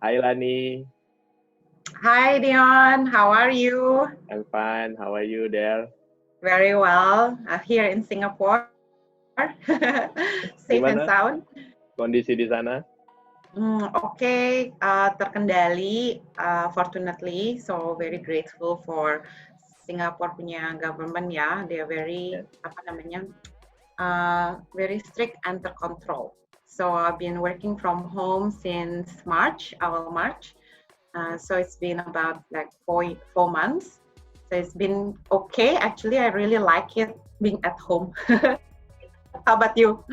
Hi Lani, Hi, Dion. How are you? I'm fine. How are you there? Very well. Here in Singapore. Safe and Gimana sound. kondisi di sana? Okay, terkendali, fortunately. So very grateful for Singapore punya government ya. They are very Ya. apa namanya, very strict and tercontrol. So I've been working from home since March, awal March. So it's been about like 4 months. So it's been okay. Actually, I really like it being at home. How about you?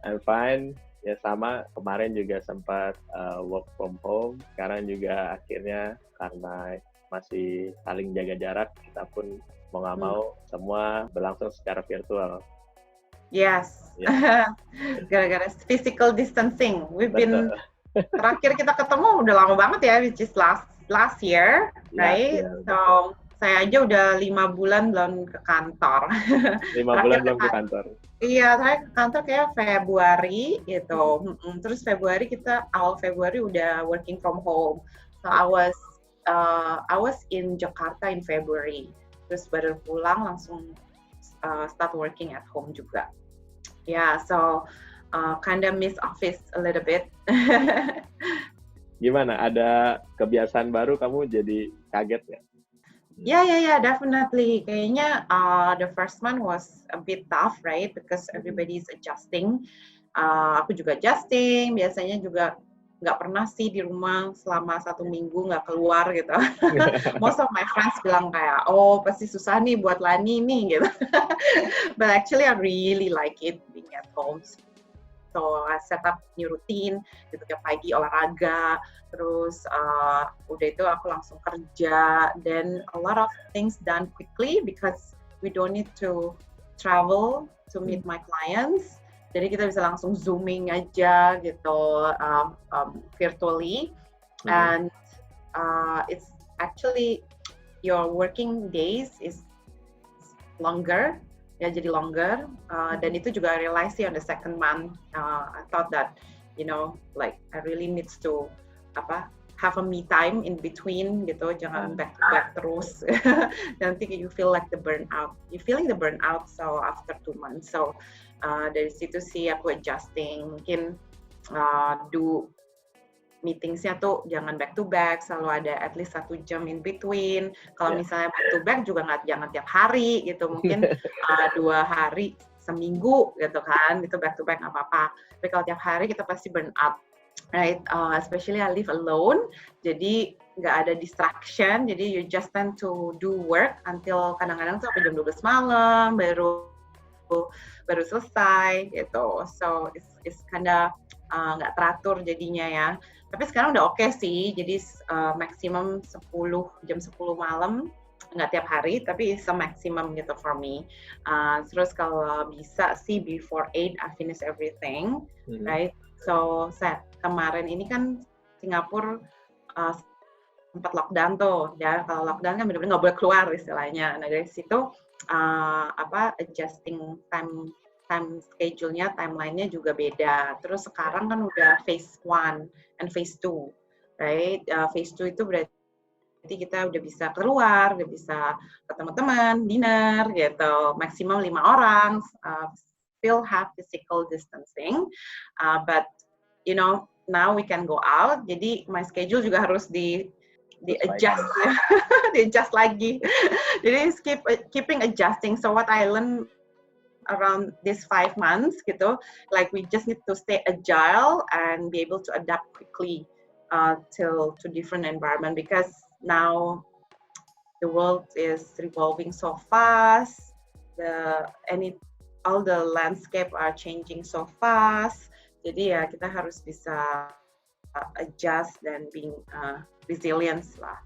I'm fine. Ya sama, kemarin juga sempat work from home. Sekarang juga akhirnya karena masih saling jaga jarak, kita pun mau nggak Hmm. mau semua berlangsung secara virtual. Yes. Ya, Gara-gara physical distancing. We've been betul. terakhir kita ketemu udah lama banget ya, which is last year, Last right? year, So betul. saya aja udah 5 bulan belum ke kantor. 5 bulan Terakhir ke belum ke kantor. Iya, saya ke kantor kayak Februari gitu. Terus awal Februari udah working from home. So I was in Jakarta in February. Terus baru pulang langsung start working at home juga. Yeah, so kinda miss office a little bit. Gimana? Ada kebiasaan baru kamu jadi kaget ya? Yeah, definitely. Kayaknya the first month was a bit tough, right? Because everybody is adjusting. Aku juga adjusting. Biasanya juga nggak pernah sih di rumah selama 1 minggu nggak keluar gitu. Most of my friends bilang kayak, oh pasti susah nih buat Lani nih gitu. But actually I really like it being at home. So I set up new routine, gitu tiap pagi olahraga, terus udah itu aku langsung kerja, then a lot of things done quickly because we don't need to travel to meet my clients. Jadi kita bisa langsung zooming aja gitu virtually, and it's actually your working days is longer, ya jadi longer, dan itu juga realize sih on the second month. I thought that like I really needs to have a me time in between gitu, jangan back to back terus. Nanti you feel like you feeling the burnout. So after 2 months, so dari situ sih aku adjusting, mungkin do meetingsnya tuh jangan back to back, selalu ada at least 1 jam in between. Kalau Ya. misalnya back to back juga jangan tiap hari gitu, mungkin 2 hari seminggu gitu kan, gitu back to back nggak apa-apa. Tapi kalau tiap hari kita pasti burn out, right? Especially I live alone, jadi nggak ada distraction, jadi you just tend to do work until kadang-kadang tuh sampai jam 12 malam baru selesai gitu. So it's kinda nggak teratur jadinya ya. Tapi sekarang udah oke sih, jadi maksimum jam 10 malam, nggak tiap hari, tapi maksimum gitu for me. Terus kalau bisa sih before 8 I finish everything, right? So kemarin ini kan Singapura sempat lockdown tuh, ya kalau lockdown kan benar-benar nggak boleh keluar istilahnya. Nah dari situ adjusting time schedule-nya, timeline-nya juga beda. Terus sekarang kan udah phase 1 and phase 2, right? Phase 2 itu berarti kita udah bisa keluar, udah bisa ketemu teman, dinner gitu, maksimum 5 orang, still have physical distancing, but now we can go out. Jadi my schedule juga harus di adjust ya, di adjust lagi. Jadi keeping adjusting. So what I learned around these 5 months gitu, like we just need to stay agile and be able to adapt quickly to different environment, because now the world is revolving so fast, all the landscape are changing so fast. Jadi ya kita harus bisa adjust dan being resilience lah.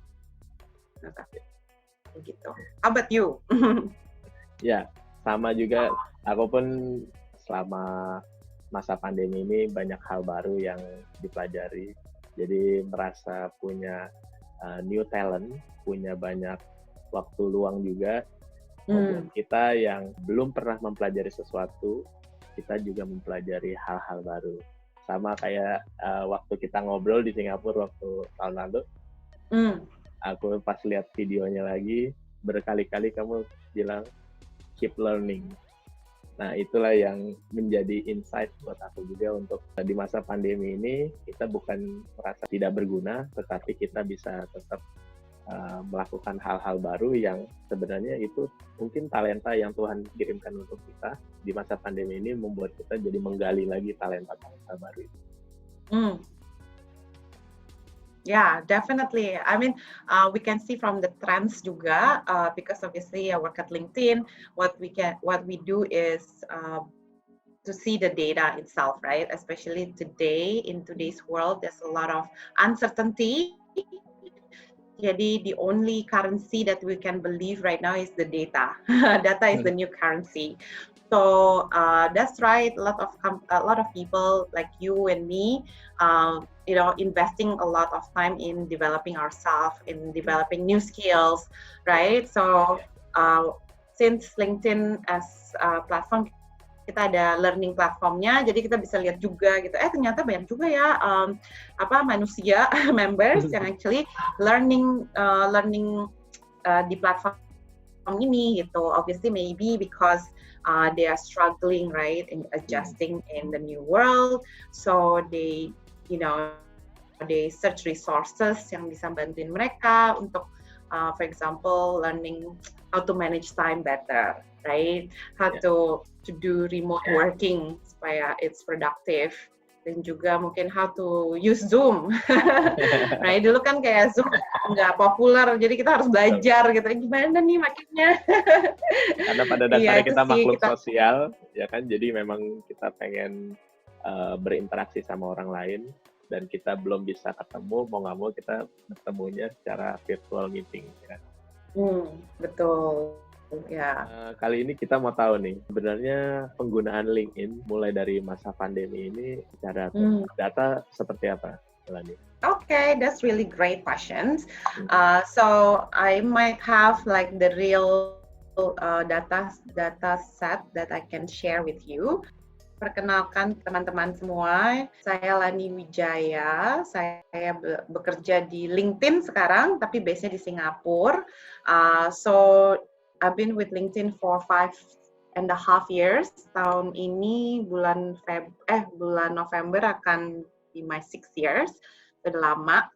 Gitu. How about you? Ya, sama juga. Aku pun selama masa pandemi ini banyak hal baru yang dipelajari. Jadi merasa punya new talent, punya banyak waktu luang juga. Buat kita yang belum pernah mempelajari sesuatu, kita juga mempelajari hal-hal baru. sama kayak waktu kita ngobrol di Singapura waktu tahun lalu, aku pas lihat videonya lagi, berkali-kali kamu bilang keep learning. Nah, itulah yang menjadi insight buat aku juga untuk di masa pandemi ini, kita bukan merasa tidak berguna, tetapi kita bisa tetap melakukan hal-hal baru yang sebenarnya itu mungkin talenta yang Tuhan kirimkan untuk kita di masa pandemi ini, membuat kita jadi menggali lagi talenta-talenta baru itu. Yeah, definitely. I mean, we can see from the trends juga, because obviously I work at LinkedIn. What we do is to see the data itself, right? Especially today, in today's world, there's a lot of uncertainty. Jadi the only currency that we can believe right now is the data. Data is the new currency. So that's right. A lot of people like you and me, investing a lot of time in developing ourselves, in developing new skills, right? So since LinkedIn as a platform, kita ada learning platformnya, jadi kita bisa lihat juga gitu. Ternyata banyak juga ya manusia members yang actually learning di platform ini gitu. Obviously maybe because they are struggling, right, in adjusting in the new world, so they search resources yang bisa bantuin mereka untuk for example learning how to manage time better, right? How to do remote working supaya it's productive, dan juga mungkin how to use Zoom. Right, dulu kan kayak Zoom nggak populer, jadi kita harus belajar gitu. Gimana nih makanya? Karena pada dasarnya kita makhluk sosial, ya kan? Jadi memang kita pengen berinteraksi sama orang lain, dan kita belum bisa ketemu, mau nggak mau kita ketemunya secara virtual meeting, ya. Betul. Ya. Kali ini kita mau tahu nih, sebenarnya penggunaan LinkedIn mulai dari masa pandemi ini secara data seperti apa, Lanny? Okay, that's really great questions. So I might have like the real data set that I can share with you. Perkenalkan teman-teman semua, saya Lanny Wijaya. Saya bekerja di LinkedIn sekarang, tapi base-nya di Singapura. So I've been with LinkedIn for 5.5 years. Tahun ini bulan November akan be my 6 years. Sudah lama.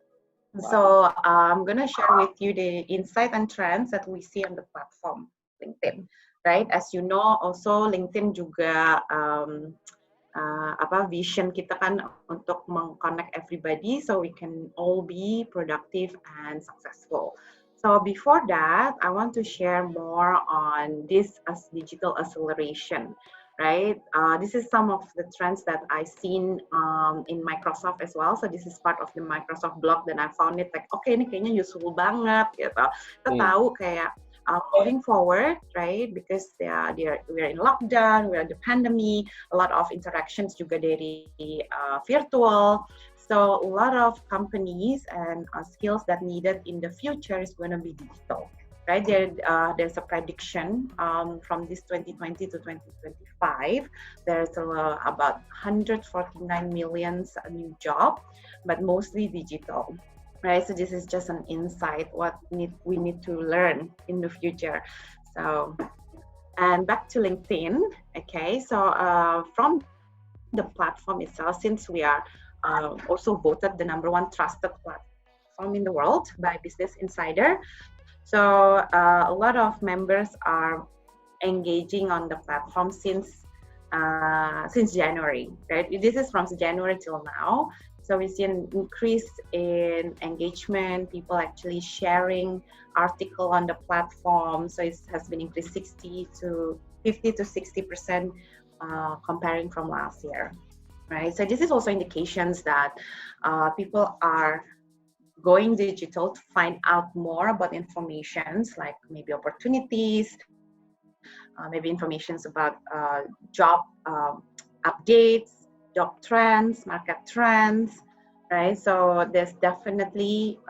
So I'm gonna share with you the insight and trends that we see on the platform LinkedIn. Right, as you know, also LinkedIn juga vision kita kan untuk meng-connect everybody so we can all be productive and successful. So before that, I want to share more on this as digital acceleration, right? This is some of the trends that I've seen in Microsoft as well. So this is part of the Microsoft blog, dan I found it like, okay, ini kayaknya useful banget gitu. Kita tahu kayak moving forward, right? Because we're in lockdown, we're in the pandemic, a lot of interactions juga dari virtual. So a lot of companies and skills that needed in the future is going to be digital, right? There's a prediction from this 2020 to 2025. There's about 149 million new jobs, but mostly digital. Right, so this is just an insight what we need to learn in the future. So, and back to LinkedIn. Okay, so from the platform itself, since we are also voted the #1 trusted platform in the world by Business Insider, so a lot of members are engaging on the platform since January. Right, this is from January till now. So we see an increase in engagement, people actually sharing article on the platform. So it has been increased 50 to 60% comparing from last year, right? So this is also indications that people are going digital to find out more about informations like maybe opportunities, maybe informations about job updates, job trends, market trends, right? So there's definitely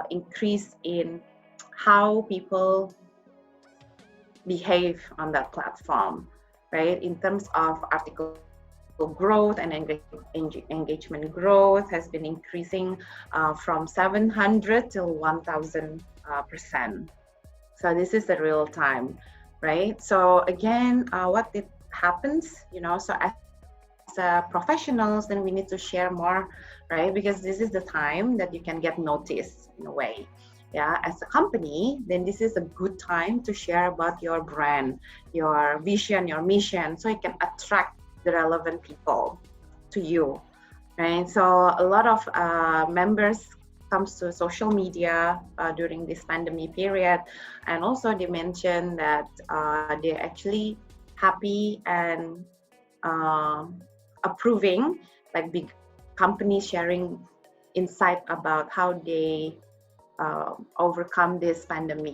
increase in how people behave on that platform, right? In terms of article growth and engagement growth has been increasing from 700 to 1,000%. So this is the real time, right? So again, what it happens, so as professionals, then we need to share more, right? Because this is the time that you can get noticed in a way. Yeah, as a company, then this is a good time to share about your brand, your vision, your mission, so you can attract the relevant people to you, right? So a lot of members comes to social media during this pandemic period, and also they mentioned that they're actually happy and approving, like big companies sharing insight about how they overcome this pandemic.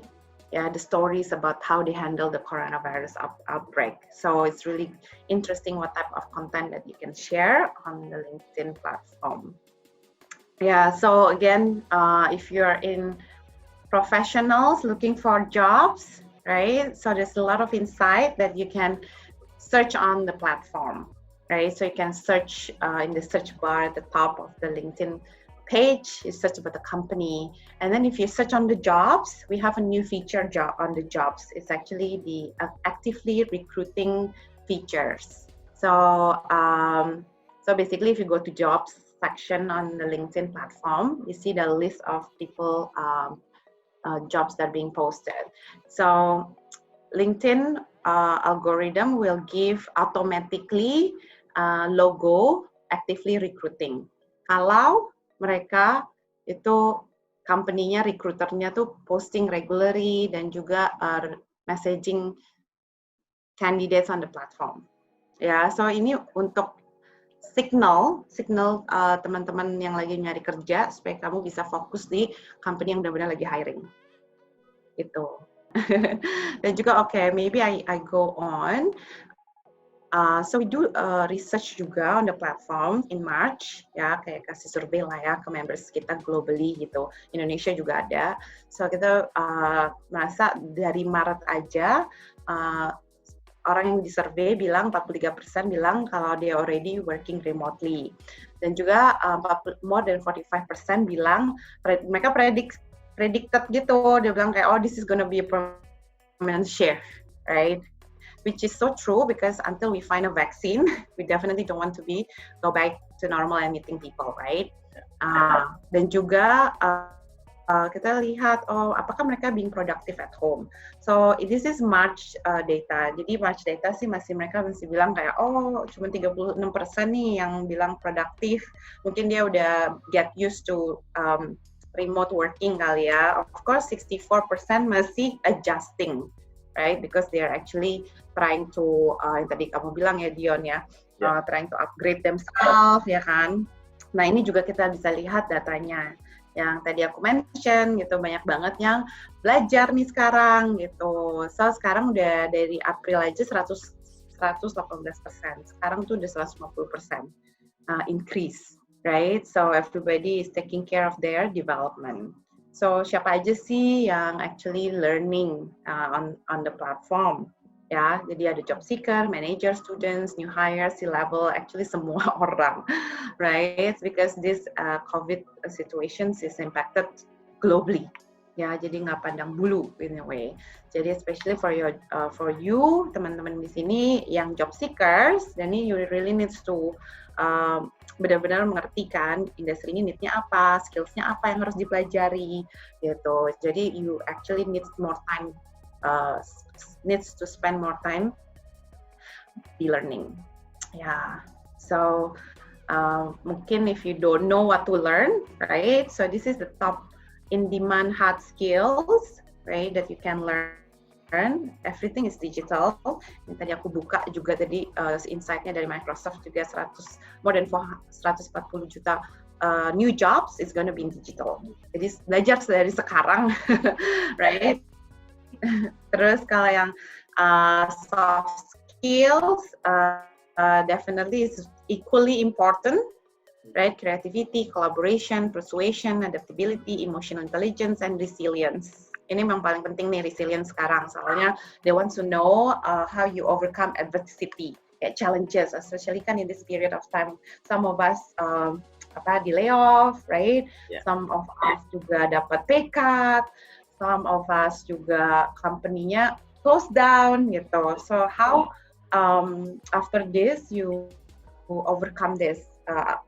Yeah, the stories about how they handle the coronavirus outbreak. So it's really interesting what type of content that you can share on the LinkedIn platform. Yeah, so again, if you're in professionals looking for jobs, right? So there's a lot of insight that you can search on the platform, right? So you can search in the search bar at the top of the LinkedIn page, you search about the company. And then if you search on the jobs, we have a new feature on the jobs. It's actually the actively recruiting features. So, so basically if you go to jobs section on the LinkedIn platform, you see the list of people, jobs that are being posted. So LinkedIn algorithm will give automatically logo actively recruiting. Kalau mereka itu company-nya, recruiter-nya tuh posting regularly dan juga messaging candidates on the platform. Ya, so ini untuk signal teman-teman yang lagi nyari kerja supaya kamu bisa fokus di company yang benar-benar lagi hiring. Itu. Dan juga maybe I go on. So we do research juga on the platform in March, ya, kayak kasih survei lah ya ke members kita globally gitu. Indonesia juga ada. So kita merasa dari Maret aja orang yang disurvey bilang 43% bilang kalau they already working remotely. Dan juga more than 45% bilang mereka predicted gitu. Dia bilang kayak this is gonna be a permanent shift, right? Which is so true because until we find a vaccine, we definitely don't want to go back to normal and meeting people, right? Dan juga kita lihat apakah mereka being productive at home. So this is March data. Jadi March data sih mereka masih bilang kayak cuma 36% nih yang bilang produktif. Mungkin dia udah get used to remote working kali ya. Of course 64% masih adjusting, right? Because they are actually trying to, yang tadi kamu bilang ya Dion ya, trying to upgrade themselves ya kan. Nah ini juga kita bisa lihat datanya. Yang tadi aku mention gitu, banyak banget yang belajar nih sekarang gitu. So sekarang udah dari April aja 118%. Sekarang tuh udah 150% increase, right? So everybody is taking care of their development. So siapa aja sih yang actually learning on the platform? Ya, jadi ada job seeker, manager, students, new hire, C-level, actually semua orang, right? Because this COVID situation is impacted globally. Ya, jadi nggak pandang bulu in a way. Jadi especially for you teman-teman di sini yang job seekers, dan ini you really needs to benar-benar mengerti kan industri ini need-nya apa, skills-nya apa yang harus dipelajari gitu. Jadi you actually needs more time, needs to spend more time di learning. Yeah. So mungkin if you don't know what to learn, right? So this is the top in-demand hard skills, right? That you can learn. Everything is digital. Yang tadi aku buka juga tadi insight-nya dari Microsoft juga more than 140 juta new jobs is going to be in digital. Jadi belajar dari sekarang, right? Terus kalau yang soft skills definitely is equally important, right? Creativity, collaboration, persuasion, adaptability, emotional intelligence, and resilience. Ini memang paling penting nih resilience sekarang. Soalnya they want to know how you overcome adversity, challenges, especially kan in this period of time. Some of us di layoff, right? Yeah. Some of us juga dapat pay cut, some of us juga company-nya close down gitu. So how after this you overcome this?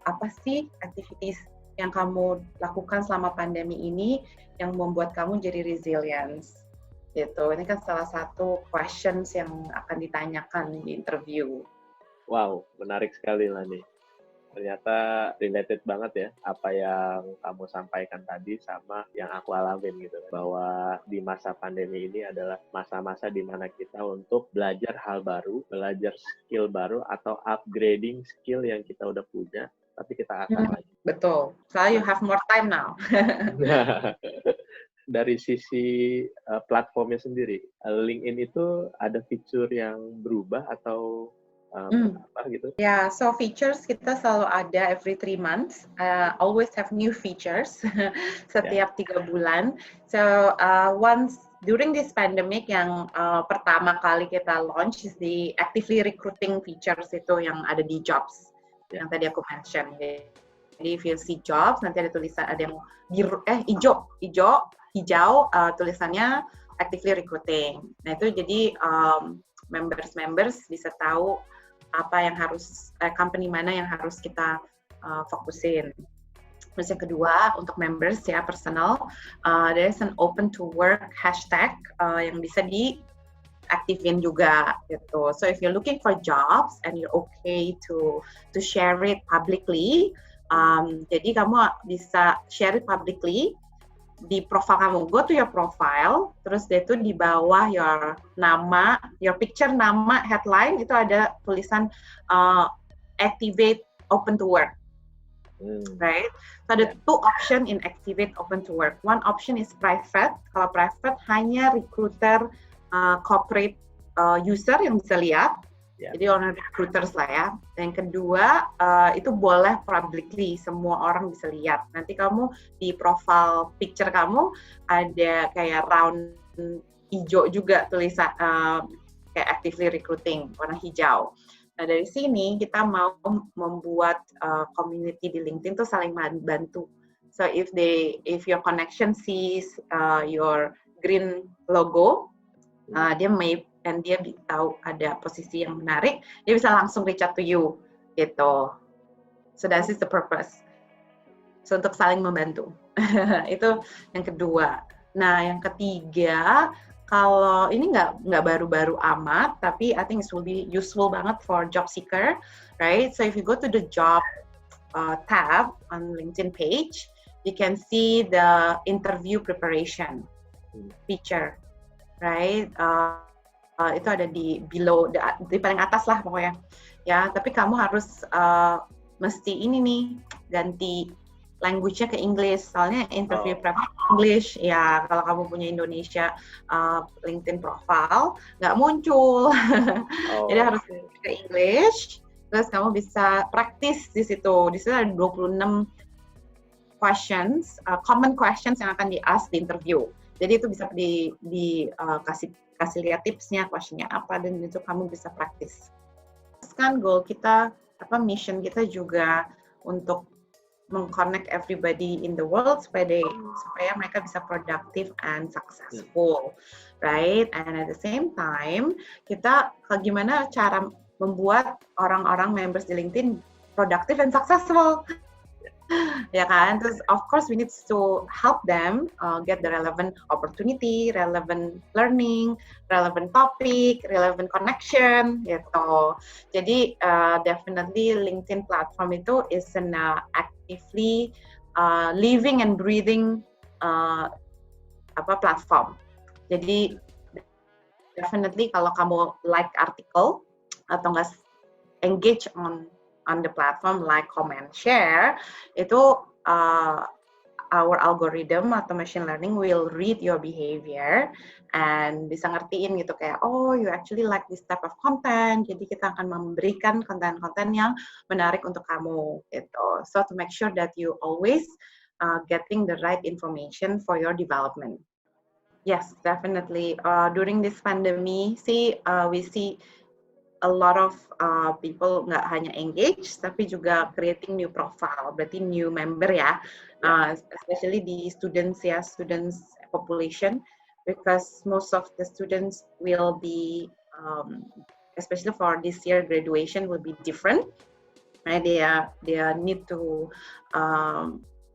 Apa sih activities yang kamu lakukan selama pandemi ini yang membuat kamu jadi resilience? Gitu. Ini kan salah satu questions yang akan ditanyakan di interview. Wow, menarik sekali Lani. Ternyata related banget ya apa yang kamu sampaikan tadi sama yang aku alamin gitu. Bahwa di masa pandemi ini adalah masa-masa di mana kita untuk belajar hal baru, belajar skill baru atau upgrading skill yang kita udah punya, tapi kita asah lagi. Betul. So you have more time now. Dari sisi platformnya sendiri, LinkedIn itu ada fitur yang berubah atau apa gitu? Yeah, so features kita selalu ada every 3 months. Always have new features setiap 3 bulan. So once during this pandemic yang pertama kali kita launch is the actively recruiting features itu yang ada di jobs yang tadi aku mention. Jadi if you see jobs nanti ada tulisan ada yang biru hijau tulisannya actively recruiting. Nah itu jadi members bisa tahu apa yang harus company mana yang harus kita fokusin. Terus yang kedua untuk members ya personal, there's an open to work hashtag yang bisa diaktifin juga gitu. So if you're looking for jobs and you're okay to share it publicly, jadi kamu bisa share it publicly di profile kamu. Go to your profile, terus itu di bawah your nama, your picture, nama, headline itu ada tulisan activate open to work, right? So ada 2 option in activate open to work. One option is private. Kalau private hanya recruiter, corporate user yang bisa lihat. Jadi orang recruiters lah ya. Yang kedua itu boleh publicly, semua orang bisa lihat. Nanti kamu di profile picture kamu ada kayak round hijau juga tulisan kayak actively recruiting warna hijau. Nah dari sini kita mau membuat community di LinkedIn tuh saling bantu. So if your connection sees your green logo, dia tahu ada posisi yang menarik, dia bisa langsung reach out to you, gitu. So that is the purpose. So untuk saling membantu. Itu yang kedua. Nah yang ketiga, kalau ini nggak baru-baru amat, tapi I think it will be useful banget for job seeker, right? So if you go to the job tab on LinkedIn page, you can see the interview preparation feature, right? Itu ada di below, di paling atas lah pokoknya. Ya, tapi kamu harus mesti ini nih ganti language-nya ke English. Soalnya interview prep English. Ya, kalau kamu punya Indonesia LinkedIn profile nggak muncul. Jadi harus ke English. Terus kamu bisa praktis di situ. Di situ ada 26 questions, common questions yang akan di-ask di interview. Jadi itu bisa kasih lihat tipsnya, questionnya apa, dan itu kamu bisa praktis. Kan goal kita, mission kita juga untuk meng-connect everybody in the world supaya mereka bisa productive and successful, right? And at the same time, kita gimana cara membuat orang-orang members di LinkedIn productive and successful. Ya kan, terus of course we need to help them get the relevant opportunity, relevant learning, relevant topic, relevant connection, gitu. Jadi definitely LinkedIn platform itu is an actively living and breathing platform. Jadi definitely kalau kamu like artikel atau nggak engage on the platform, like, comment, share, itu our algorithm atau machine learning will read your behavior and bisa ngertiin gitu kayak, oh you actually like this type of content, jadi kita akan memberikan konten-konten yang menarik untuk kamu gitu. So to make sure that you always getting the right information for your development. Yes, definitely. During this pandemic, we see a lot of people nggak hanya engage, tapi juga creating new profile, berarti new member ya, especially di students ya, students population, because most of the students will be, especially for this year graduation will be different. Right? They need to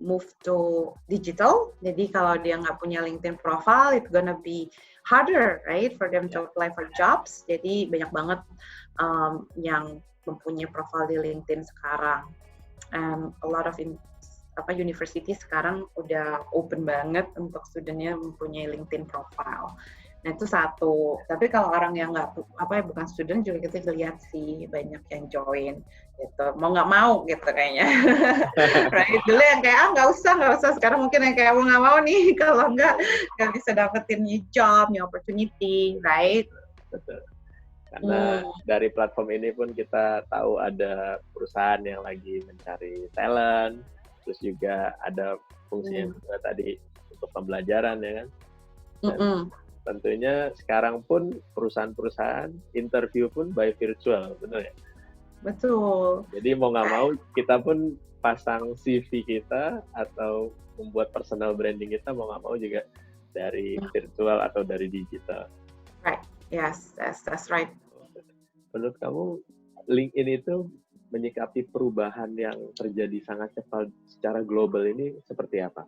move to digital. Jadi kalau dia nggak punya LinkedIn profile, it's gonna be harder, right, for them to apply for jobs. Jadi banyak banget yang mempunyai profile di LinkedIn sekarang. And a lot of university sekarang udah open banget untuk studentnya mempunyai LinkedIn profile. Nah itu satu. Tapi kalau orang yang nggak bukan student juga kita lihat sih banyak yang join gitu. Mau nggak mau gitu kayaknya. Right? Dulu yang kayak nggak usah. Sekarang mungkin yang kayak mau nggak mau nih kalau nggak bisa dapetin new job, new opportunity, right? Betul. Karena dari platform ini pun kita tahu ada perusahaan yang lagi mencari talent, terus juga ada fungsinya juga tadi untuk pembelajaran ya kan. Dan tentunya sekarang pun perusahaan-perusahaan interview pun by virtual, betul ya? Betul. Jadi mau nggak mau kita pun pasang CV kita atau membuat personal branding kita mau nggak mau juga dari virtual atau dari digital. Right. Yes, that's right. Menurut kamu LinkedIn itu menyikapi perubahan yang terjadi sangat cepat secara global ini seperti apa?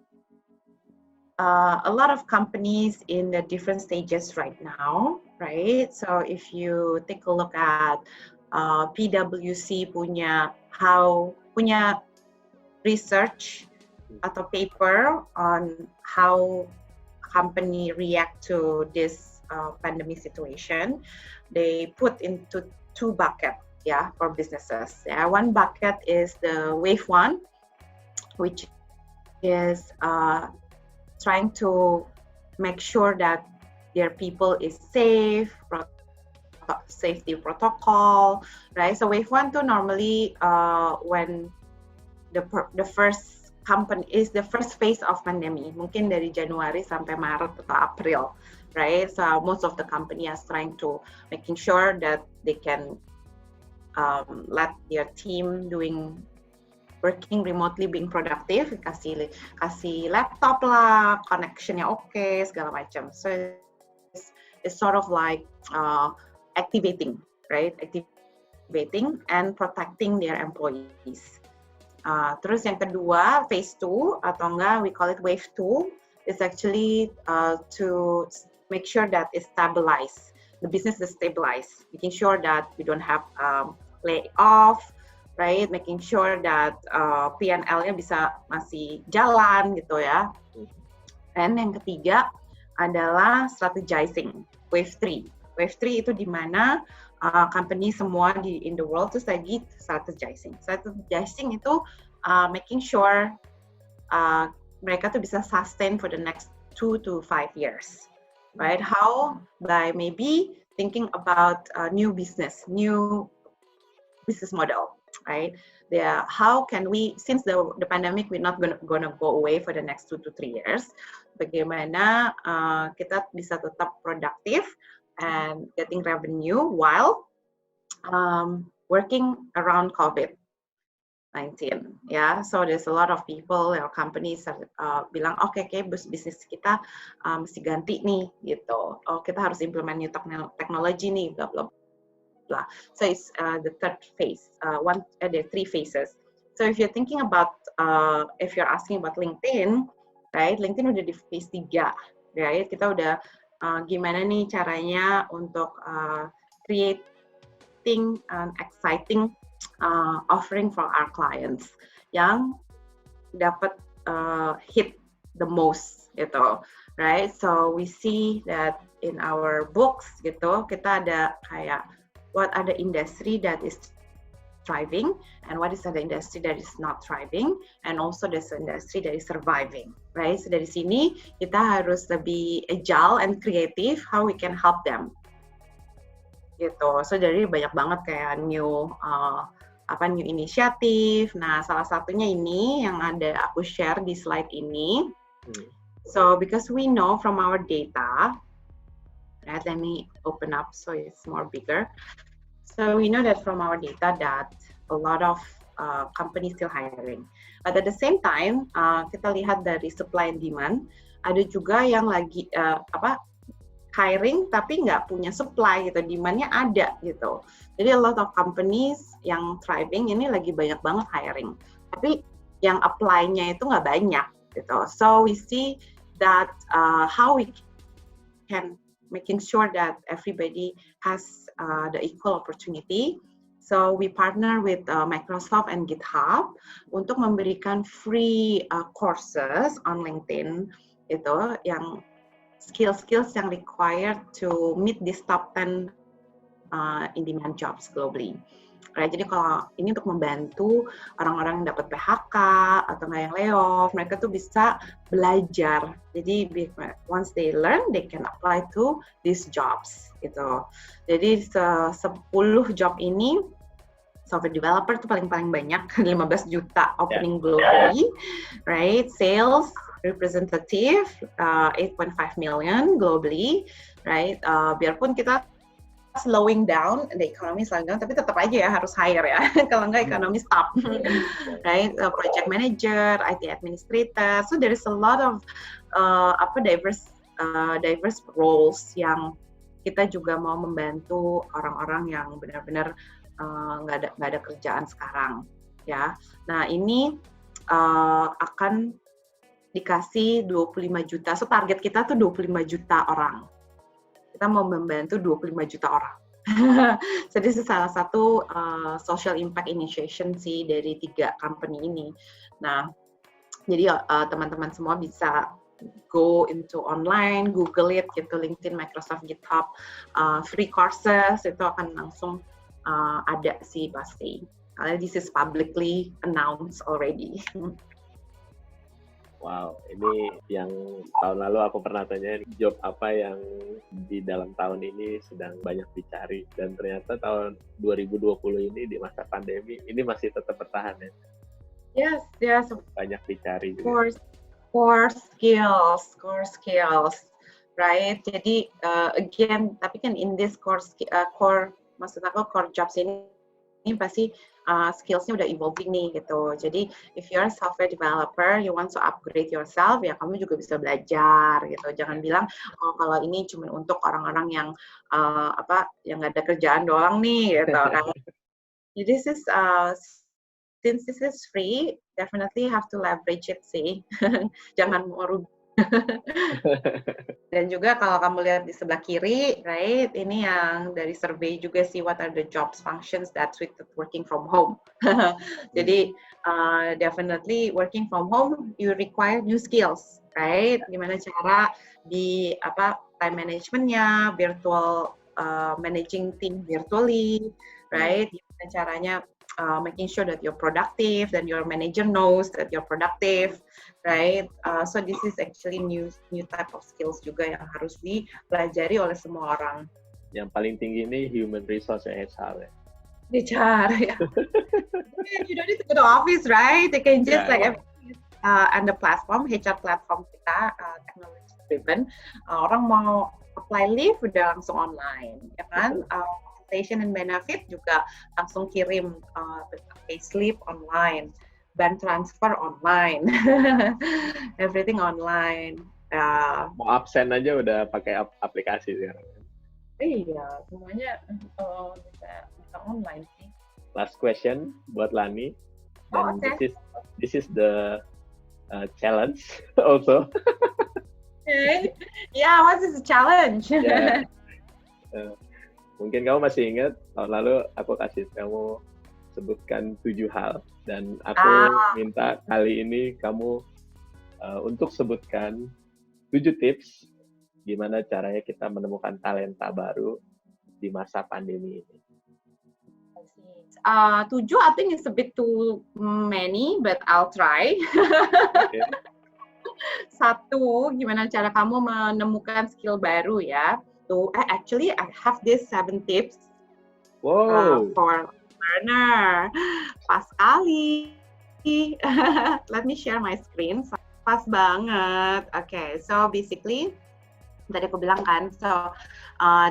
A lot of companies in the different stages right now, right? So if you take a look at PwC punya research atau paper on how company react to this pandemic situation, they put into two buckets, for businesses. One bucket is the wave one, which is trying to make sure that their people is safe, safety protocol, right? So wave one to normally when the first company is the first phase of pandemic, mungkin dari Januari sampai Maret atau April, right? So most of the company is trying to making sure that they can let their team working remotely, being productive, kasih laptop lah, connectionnya okay, segala macam. So it's sort of like activating, right? Activating and protecting their employees. Terus yang kedua, phase 2 atau enggak, we call it wave 2, is actually to make sure that it's stabilized. The business is stabilized, making sure that we don't have layoff, right? Making sure that P&L-nya bisa masih jalan gitu ya. Dan yang ketiga adalah strategizing, wave 3. Wave 3 itu di mana company semua in the world terus lagi strategizing. Strategizing itu making sure mereka tuh bisa sustain for the next 2 to 5 years. Right? How? By maybe thinking about new business model, right? How can we, since the pandemic, we're not gonna go away for the next 2 to 3 years. Bagaimana kita bisa tetap productive and getting revenue while working around COVID-19, So there's a lot of people or companies bilang, okay, bisnis kita mesti ganti nih, gitu. Oh, kita harus implement new technology nih, bla bla. So it's the third phase. There are 3 phases. So if you're thinking about, if you're asking about LinkedIn, right? LinkedIn udah di phase 3, right? Kita udah gimana nih caranya untuk creating an exciting offering for our clients yang dapat hit the most, gitu, right? So we see that in our books, gitu, kita ada kayak what are the industry that is thriving and what is the industry that is not thriving, and also there's industry that is surviving, right? So dari sini kita harus lebih agile and creative how we can help them, gitu. So dari banyak banget kayak new inisiatif. Nah, salah satunya ini yang ada aku share di slide ini. So because we know from our data, right, let me open up so it's more bigger. So we know that from our data that a lot of companies still hiring. But at the same time, kita lihat dari supply and demand, ada juga yang lagi hiring tapi nggak punya supply gitu, demand-nya ada gitu. Jadi a lot of companies yang thriving ini lagi banyak banget hiring, tapi yang apply-nya itu nggak banyak gitu. So we see that how we can making sure that everybody has the equal opportunity. So we partner with Microsoft and GitHub untuk memberikan free courses on LinkedIn itu yang skills yang required to meet this top 10 in-demand jobs globally. Right, jadi kalau ini untuk membantu orang-orang yang dapat PHK atau nggak yang layoff, mereka tuh bisa belajar. Jadi once they learn, they can apply to these jobs gitu. Jadi 10 job ini software developer tuh paling banyak 15 juta opening globally, right? Sales representative 8.5 million globally, right? Biarpun kita slowing down, the economy slowing down, tapi tetap aja ya harus hire ya. Kalau nggak economy stop, right? Project manager, IT administrator, so there is a lot of diverse roles yang kita juga mau membantu orang-orang yang benar-benar nggak ada kerjaan sekarang, ya. Nah ini akan dikasih 25 juta, so target kita tuh 25 juta orang. Kita mau membantu 25 juta orang. Jadi itu salah satu social impact initiation sih dari 3 company ini. Nah, jadi teman-teman semua bisa go into online, Google it, gitu, LinkedIn, Microsoft, GitHub, free courses, itu akan langsung ada sih pasti. Karena this is publicly announced already. Wow, ini yang tahun lalu aku pernah tanya job apa yang di dalam tahun ini sedang banyak dicari, dan ternyata tahun 2020 ini di masa pandemi ini masih tetap bertahan ya. Yes. Banyak dicari juga. Core skills, right? Jadi again, tapi kan in this core maksud aku core jobs ini pasti skills-nya udah evolving nih gitu. Jadi if you're a software developer, you want to upgrade yourself, ya kamu juga bisa belajar gitu. Jangan bilang kalau ini cuma untuk orang-orang yang yang nggak ada kerjaan doang nih gitu kan. This is since this is free, definitely have to leverage it sih. Jangan mau rugi. Dan juga kalau kamu lihat di sebelah kiri, right, ini yang dari survey juga sih, what are the jobs functions that suited working from home. Jadi definitely working from home you require new skills, right? Gimana cara di time managementnya, virtual managing team virtually, right? Gimana caranya making sure that you're productive, then your manager knows that you're productive, right? So this is actually new type of skills juga yang harus dipelajari oleh semua orang. Yang paling tinggi ini human resource HR ya. HR ya. You don't need to go to office, right? They can just on the platform, HR platform kita, technology driven. Orang mau apply leave udah langsung online, ya kan? Compensation and benefit juga langsung kirim payslip online, bank transfer online, everything online. Mau absen aja udah pakai aplikasi sekarang. Iya, semuanya bisa online sih. Last question buat Lanny, dan okay. this is the challenge also. Okay. Yeah, what is the challenge? Yeah. Mungkin kamu masih ingat tahun lalu aku kasih kamu sebutkan 7 hal, dan aku minta kali ini kamu untuk sebutkan 7 tips gimana caranya kita menemukan talenta baru di masa pandemi ini. 7 I think it's a bit too many, but I'll try. Okay. 1, gimana cara kamu menemukan skill baru ya. So actually I have these 7 tips for learner. Pas kali. Let me share my screen. Pas banget. Okay, so basically tadi aku bilang kan, so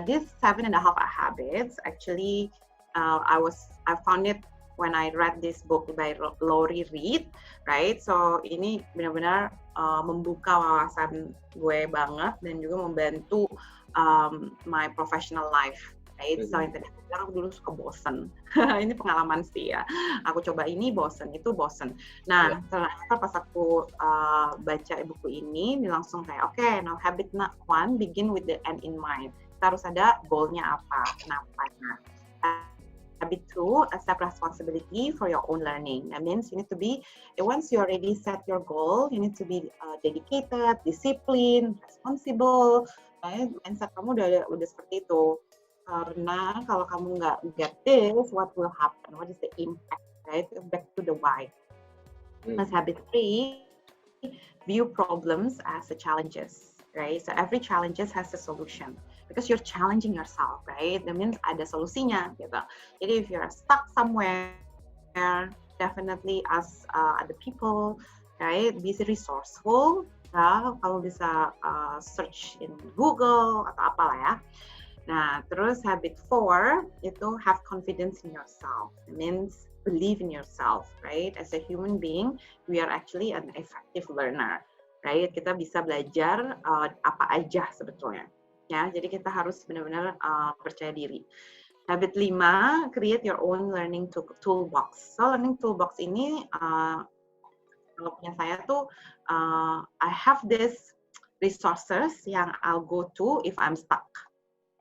these 7.5 habits actually I found it when I read this book by Lori Reed, right? So ini benar-benar membuka wawasan gue banget dan juga membantu my professional life, right? So yang tadi aku bilang aku dulu suka bosen. Ini pengalaman sih ya. Aku coba ini bosen, itu bosen. Nah, ternyata pas aku baca buku ini langsung kayak okay, now habit one begin with the end in mind. Kita harus ada goalnya apa, kenapanya. Habit 2, accept responsibility for your own learning. That means you need to be, once you already set your goal, you need to be dedicated, disciplined, responsible. Right? Mindset kamu udah seperti itu. Karena kalau kamu nggak get this, what will happen? What is the impact? Right? Back to the why. As habit 3, view problems as a challenges. Right? So every challenges has a solution. Because you're challenging yourself, right? That means ada solusinya, gitu. Jadi if you're stuck somewhere, definitely ask other people, right? Be resourceful. Ya, kamu bisa search in Google atau apalah ya. Nah, terus habit 4 itu have confidence in yourself. It means believe in yourself, right? As a human being, we are actually an effective learner, right? Kita bisa belajar apa aja sebetulnya. Ya, jadi kita harus benar-benar percaya diri. Habit 5, create your own learning toolbox. So, learning toolbox ini, kalau punya saya tuh, I have this resources yang I'll go to if I'm stuck.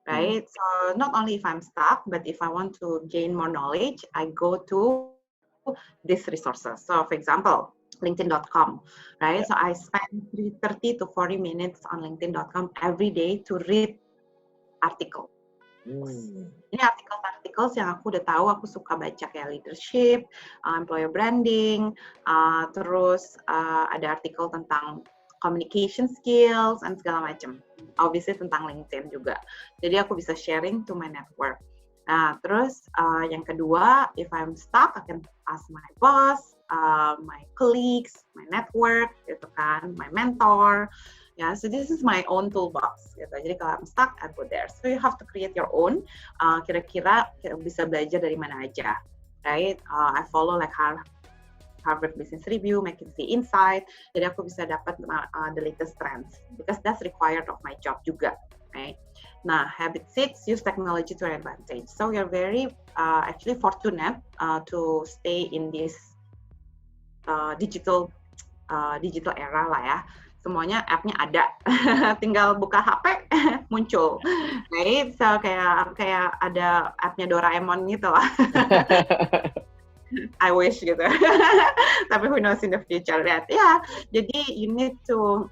Right? So, not only if I'm stuck, but if I want to gain more knowledge, I go to these resources. So, for example, LinkedIn.com, right? So I spend 30 to 40 minutes on LinkedIn.com every day to read artikel. Ini artikel yang aku udah tahu, aku suka baca kayak leadership, employer branding, terus ada artikel tentang communication skills, and segala macam. Obviously tentang LinkedIn juga. Jadi aku bisa sharing to my network. Nah, terus yang kedua, if I'm stuck, I can ask my boss, my colleagues, my network, gitu kan, my mentor. Yeah, so this is my own toolbox. Gitu. Jadi kalau I'm stuck, I go there. So you have to create your own. Kira-kira bisa belajar dari mana aja, right? I follow like Harvard Business Review, McKinsey Insight. Jadi aku bisa dapat the latest trends because that's required of my job juga, right? Nah, habit 6, use technology to your advantage. So you're very actually fortunate to stay in this digital era lah ya. Semuanya app-nya ada, tinggal buka HP muncul. Right? So kayak ada app-nya Doraemon gitu lah. I wish gitu. Tapi who knows in the future, right? Yeah, jadi you need to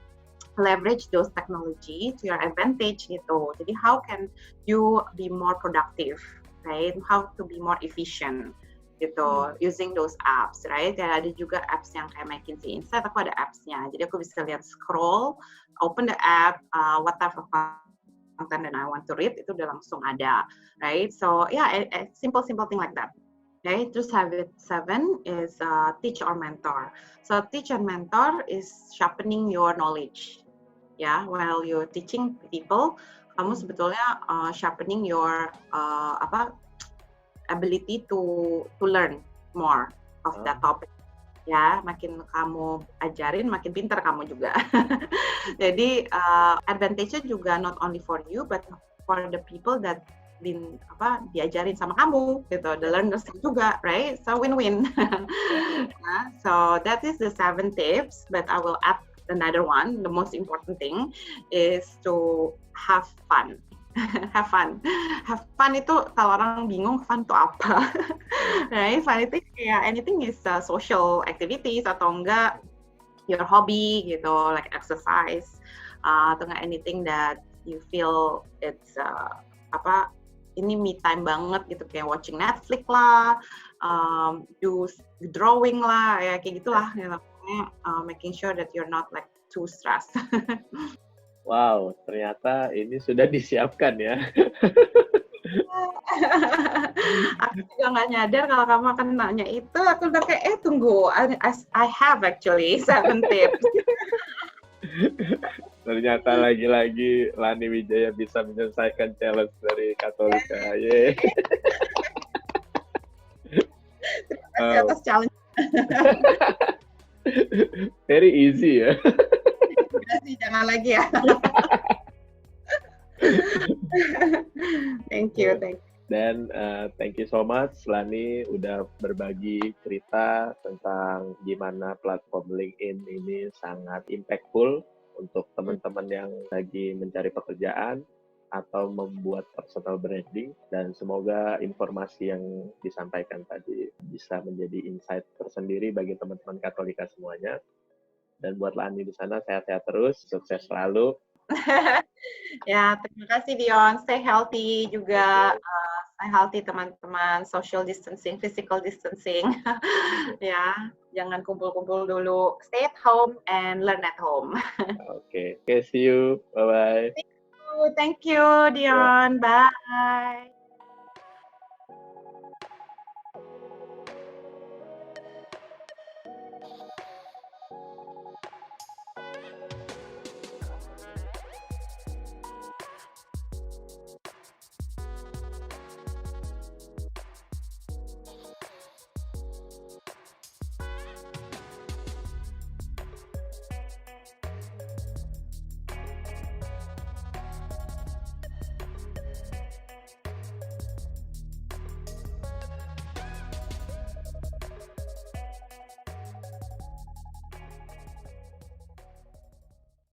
leverage those technology to your advantage gitu. Jadi how can you be more productive, right? How to be more efficient gitu, using those apps, right? Ya, ada juga apps yang kayak McKinsey Insight, aku ada apps-nya. Jadi aku bisa lihat scroll, open the app, what type of content that I want to read, itu udah langsung ada, right? So yeah, a simple thing like that. Okay, terus habit 7 is teach or mentor. So teach and mentor is sharpening your knowledge. Ya, while you're teaching people, kamu sebetulnya sharpening your ability to learn more of that topic. Ya, makin kamu ajarin, makin pintar kamu juga. Jadi advantage-nya juga not only for you, but for the people that diajarin sama kamu, gitu, the learners juga, right? So win-win. So that is the 7 tips, but I will add another one. The most important thing is to have fun. Have fun. Have fun itu kalau orang bingung fun itu apa? Right? Fun itu kayak anything is social activities atau enggak your hobby gitu, like exercise atau enggak anything that you feel it's ini me time banget gitu, kayak watching Netflix lah, do drawing lah, ya kayak gitulah, ya, making sure that you're not like too stressed. Wow, ternyata ini sudah disiapkan ya. Aku juga nggak nyadar kalau kamu akan nanya itu, aku udah kayak, tunggu, I have actually 7 tips. Ternyata lagi-lagi Lanny Wijaya bisa menyelesaikan challenge dari Katolika. kasih atas challenge. Very easy ya. Udah sih, jangan lagi ya. Thank you. Dan thank you so much, Lanny, udah berbagi cerita tentang gimana platform LinkedIn ini sangat impactful untuk teman-teman yang lagi mencari pekerjaan atau membuat personal branding. Dan semoga informasi yang disampaikan tadi bisa menjadi insight tersendiri bagi teman-teman Katolika semuanya. Dan buat Lanny di sana, sehat-sehat terus, sukses selalu. Ya, terima kasih Dion. Stay healthy juga. Stay healthy teman-teman. Social distancing, physical distancing. Ya, jangan kumpul-kumpul dulu. Stay at home and learn at home. Oke, see you. Bye-bye. Thank you Dion. Bye.